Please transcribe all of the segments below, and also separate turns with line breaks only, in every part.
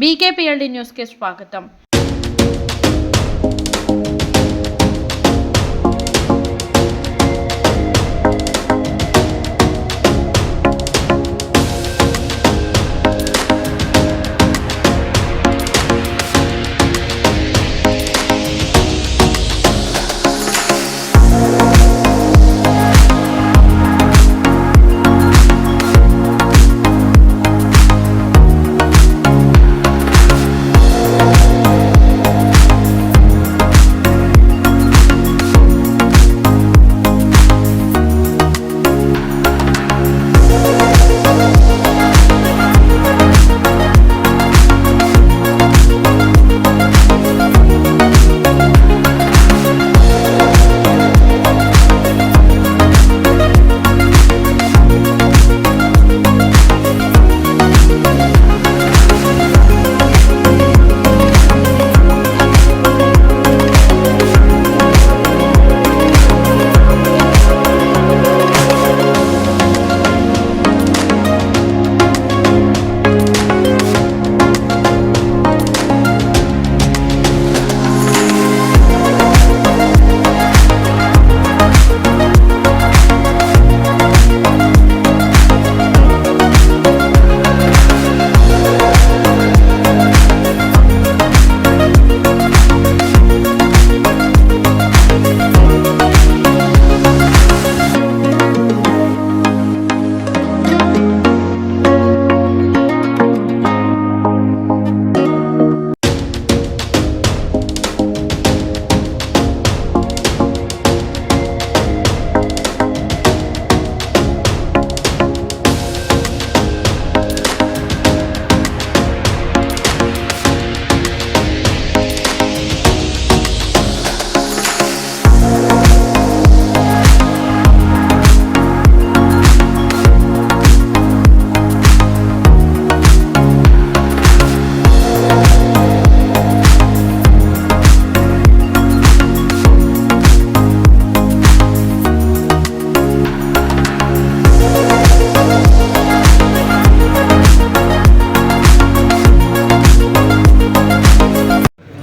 బీకేపీఎల్డీ న్యూస్కి స్వాగతం.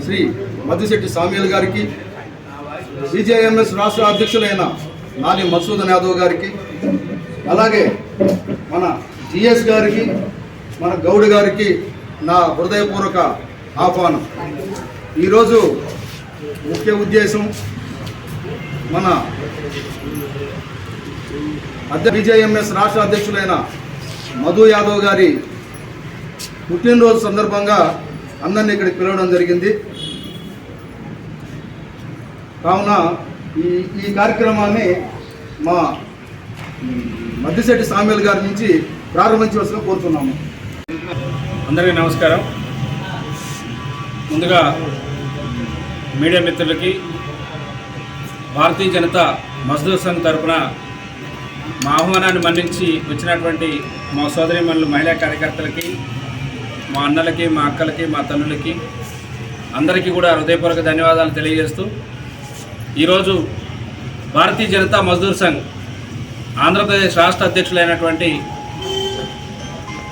శ్రీ మద్దిశెట్టి సామ్యుల్ గారికి, బీజేఎంఎస్ రాష్ట్ర అధ్యక్షులైన నాలి మధుసూదన్ యాదవ్ గారికి, అలాగే మన జిఎస్ గారికి, మన గౌడ్ గారికి నా హృదయపూర్వక ఆహ్వానం. ఈరోజు ముఖ్య ఉద్దేశం మన బీజేఎంఎస్ రాష్ట్ర అధ్యక్షులైన మధు యాదవ్ గారి పుట్టినరోజు సందర్భంగా అందరినీ ఇక్కడికి పిలవడం జరిగింది. కావున ఈ కార్యక్రమాన్ని మా మద్దిశెట్టి సామ్యుల్ గారి నుంచి ప్రారంభించవలసిన కోరుతున్నాము.
అందరికీ నమస్కారం. ముందుగా మీడియా మిత్రులకి, భారతీయ జనతా మజ్దూర్ సంఘ్ తరఫున మా ఆహ్వానాన్ని మన్నించి వచ్చినటువంటి మా సోదరీమణులు మహిళా కార్యకర్తలకి, మా అన్నలకి, మా అక్కలకి, మా తల్లులకి అందరికీ కూడా హృదయపూర్వక ధన్యవాదాలు తెలియజేస్తూ, ఈరోజు భారతీయ జనతా మజ్దూర్ సంఘ్ ఆంధ్రప్రదేశ్ రాష్ట్ర అధ్యక్షులైనటువంటి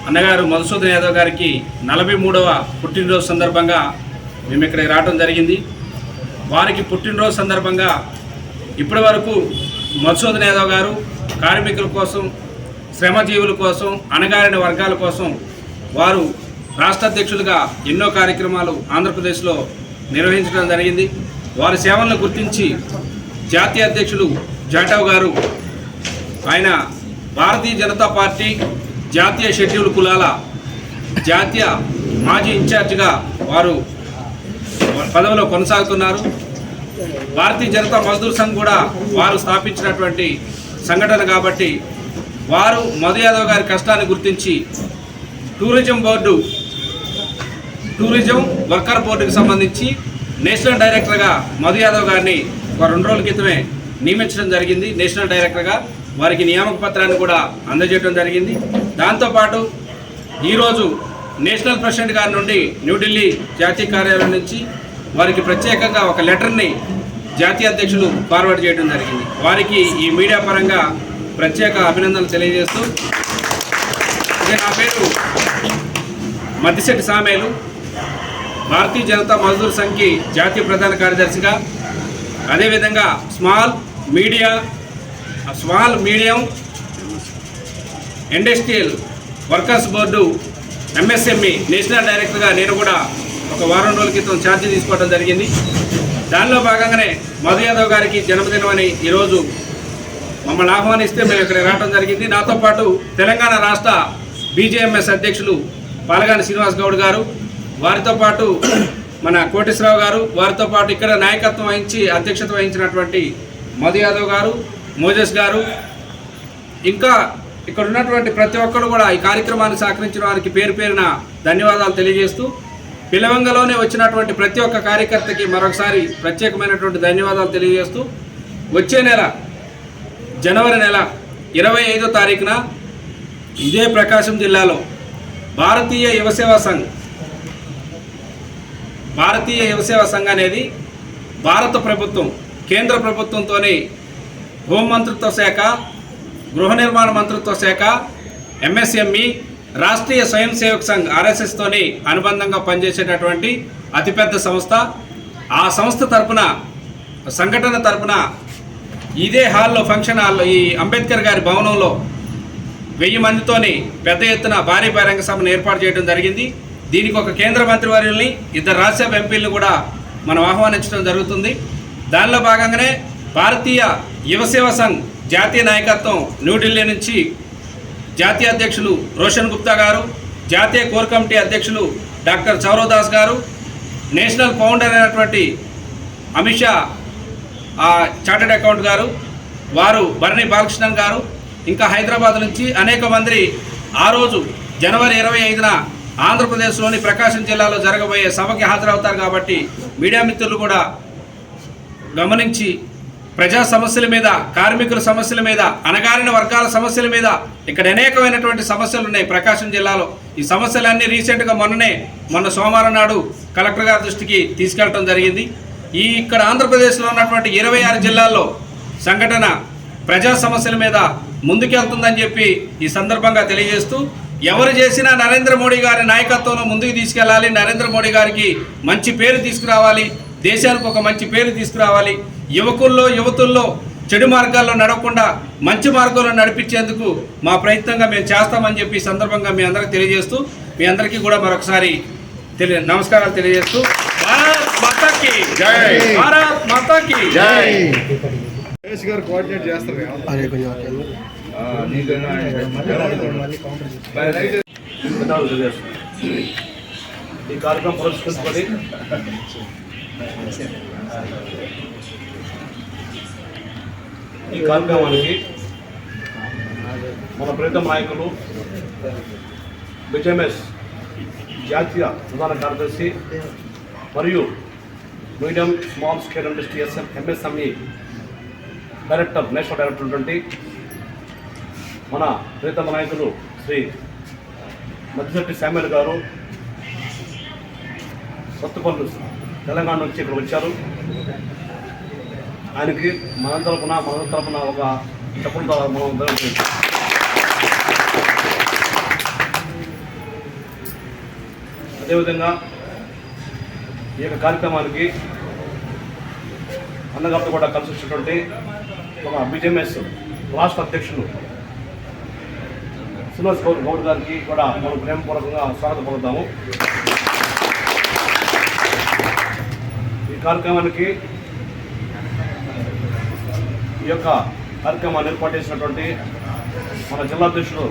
అన్నగారు మధుసూదన్ యాదవ్ గారికి 43వ పుట్టినరోజు సందర్భంగా మేము ఇక్కడికి రావడం జరిగింది. వారికి పుట్టినరోజు సందర్భంగా ఇప్పటి వరకు మధుసూదన్ యాదవ్ గారు కార్మికుల కోసం, శ్రమజీవుల కోసం, అణగారిన వర్గాల కోసం వారు రాష్ట్ర అధ్యక్షులుగా ఎన్నో కార్యక్రమాలు ఆంధ్రప్రదేశ్లో నిర్వహించడం జరిగింది. వారి సేవలను గుర్తించి జాతీయ అధ్యక్షులు జాటవ్ గారు, ఆయన భారతీయ జనతా పార్టీ జాతీయ షెడ్యూల్ కులాల జాతీయ మాజీ ఇన్ఛార్జిగా వారు పదవిలో కొనసాగుతున్నారు. భారతీయ జనతా మజ్దూర్ సంఘ్ కూడా వారు స్థాపించినటువంటి సంఘటన కాబట్టి వారు మధు యాదవ్ గారి కష్టాన్ని గుర్తించి టూరిజం వర్కర్ బోర్డుకి సంబంధించి నేషనల్ డైరెక్టర్గా మధు యాదవ్ గారిని 2 రోజుల క్రితమే నియమించడం జరిగింది. నేషనల్ డైరెక్టర్గా వారికి నియామక పత్రాన్ని కూడా అందజేయడం జరిగింది. దాంతోపాటు ఈరోజు నేషనల్ ప్రెసిడెంట్ గారి నుండి న్యూఢిల్లీ జాతీయ కార్యాలయం నుంచి వారికి ప్రత్యేకంగా ఒక లెటర్ని జాతీయ అధ్యక్షులు ఫార్వర్డ్ చేయడం జరిగింది. వారికి ఈ మీడియా పరంగా ప్రత్యేక అభినందనలు తెలియజేస్తూ, నా పేరు మద్దిశెట్టి సామేలు, భారతీయ జనతా మజ్దూర్ సంఘ్ జాతీయ ప్రధాన కార్యదర్శిగా, అదేవిధంగా small medium industrial workers board MSME national డైరెక్టర్గా నేను కూడా ఒక వారం రోజుల క్రితం ఛార్జీ తీసుకోవడం జరిగింది. దానిలో భాగంగానే మధు యాదవ్ గారికి జన్మదినం అని ఈరోజు మమ్మల్ని ఆహ్వానిస్తే మేము ఇక్కడ రావడం జరిగింది. నాతో పాటు తెలంగాణ రాష్ట్ర BJMS అధ్యక్షులు పాలగాని శ్రీనివాస్ గౌడ్ గారు, వారితో పాటు మన కోటేశ్వరరావు గారు, వారితో పాటు ఇక్కడ నాయకత్వం వహించి అధ్యక్షత వహించినటువంటి మధు యాదవ్ గారు, మోజెస్ గారు, ఇంకా ఇక్కడ ఉన్నటువంటి ప్రతి ఒక్కరు కూడా ఈ కార్యక్రమాన్ని సహకరించిన వారికి పేరు పేరున ధన్యవాదాలు తెలియజేస్తూ, పిలవంగలోనే వచ్చినటువంటి ప్రతి ఒక్క కార్యకర్తకి మరొకసారి ప్రత్యేకమైనటువంటి ధన్యవాదాలు తెలియజేస్తూ, వచ్చే నెల జనవరి నెల 25వ తారీఖున ఇదే ప్రకాశం జిల్లాలో భారతీయ యువసేవా సంఘ్ అనేది భారత ప్రభుత్వం కేంద్ర ప్రభుత్వంతోనే హోంమంత్రిత్వ శాఖ, గృహ నిర్మాణ మంత్రిత్వ శాఖ, MSME, రాష్ట్రీయ స్వయం సేవక్ సంఘ్ RSSతోని అనుబంధంగా పనిచేసేటటువంటి అతిపెద్ద సంస్థ. ఆ సంస్థ తరపున సంఘటన తరపున ఇదే హాల్లో ఫంక్షన్ హాల్లో ఈ అంబేద్కర్ గారి భవనంలో 1000 మందితోని పెద్ద ఎత్తున భారీ బహిరంగ సభను ఏర్పాటు చేయడం జరిగింది. దీనికి ఒక కేంద్ర మంత్రివర్యుల్ని, 2 రాజ్యసభ ఎంపీలను కూడా మనం ఆహ్వానించడం జరుగుతుంది. దానిలో భాగంగానే భారతీయ యువసేవా సంఘ్ జాతీయ నాయకత్వం న్యూఢిల్లీ నుంచి జాతీయ అధ్యక్షులు రోషన్ గుప్తా గారు, జాతీయ కోర్ కమిటీ అధ్యక్షులు డాక్టర్ చౌరదాస్ గారు, నేషనల్ ఫౌండర్ అయినటువంటి అమిత్ షా చార్టెడ్ అకౌంట్ గారు, వారు భరణి బాలకృష్ణన్ గారు, ఇంకా హైదరాబాద్ నుంచి అనేక మంది ఆ రోజు జనవరి 25న ఆంధ్రప్రదేశ్లోని ప్రకాశం జిల్లాలో జరగబోయే సభకి హాజరవుతారు. కాబట్టి మీడియా మిత్రులు కూడా గమనించి ప్రజా సమస్యల మీద, కార్మికుల సమస్యల మీద, అణగారిన వర్గాల సమస్యల మీద ఇక్కడ అనేకమైనటువంటి సమస్యలు ఉన్నాయి ప్రకాశం జిల్లాలో. ఈ సమస్యలన్నీ రీసెంట్గా మొన్న సోమవారం నాడు కలెక్టర్ గారి దృష్టికి తీసుకెళ్ళడం జరిగింది. ఇక్కడ ఆంధ్రప్రదేశ్లో ఉన్నటువంటి 26 జిల్లాల్లో సంఘటన ప్రజా సమస్యల మీద ముందుకెళ్తుందని చెప్పి ఈ సందర్భంగా తెలియజేస్తూ, ఎవరు చేసినా నరేంద్ర మోడీ గారి నాయకత్వంలో ముందుకు తీసుకెళ్ళాలి, నరేంద్ర మోడీ గారికి మంచి పేరు తీసుకురావాలి, దేశానికి ఒక మంచి పేరు తీసుకురావాలి, యువతుల్లో చెడు మార్గాల్లో నడవకుండా మంచి మార్గంలో నడిపించేందుకు మా ప్రయత్నంగా మేము చేస్తామని చెప్పి ఈ సందర్భంగా మీ అందరికీ తెలియజేస్తూ, మీ అందరికీ కూడా మరొకసారి నమస్కారాలు తెలియజేస్తూ, భారత్ మాతాకి జై, భారత్ మాతాకి జై.
గారు కోఆర్డినేట్ చేస్తారు.
ఈ కార్యక్రమం పురస్కరించుకొని ఈ కార్యక్రమానికి మన ప్రీతం నాయకులు BJMS జాతీయ ప్రధాన కార్యదర్శి మరియు medium small scale industry MSME national director ఉన్నటువంటి మన ప్రీతమ నాయకులు శ్రీ మద్దిశెట్టి శామ్యుల్ గారు కొత్తపల్లి తెలంగాణ నుంచి ఇక్కడ వచ్చారు. ఆయనకి మన తరపున ఒక చెప్పులతో మనం అదేవిధంగా ఈ యొక్క కార్యక్రమానికి అన్నగారితో కూడా కలిసి వచ్చినటువంటి మన BJMS రాష్ట్ర అధ్యక్షులు శ్రీనివాస్ గౌడ్ గారికి కూడా మనం ప్రేమపూర్వకంగా స్వాగతం పలుకుతాము. ఈ కార్యక్రమానికి ఈ యొక్క కార్యక్రమాన్ని ఏర్పాటు చేసినటువంటి మన జిల్లా అధ్యక్షులు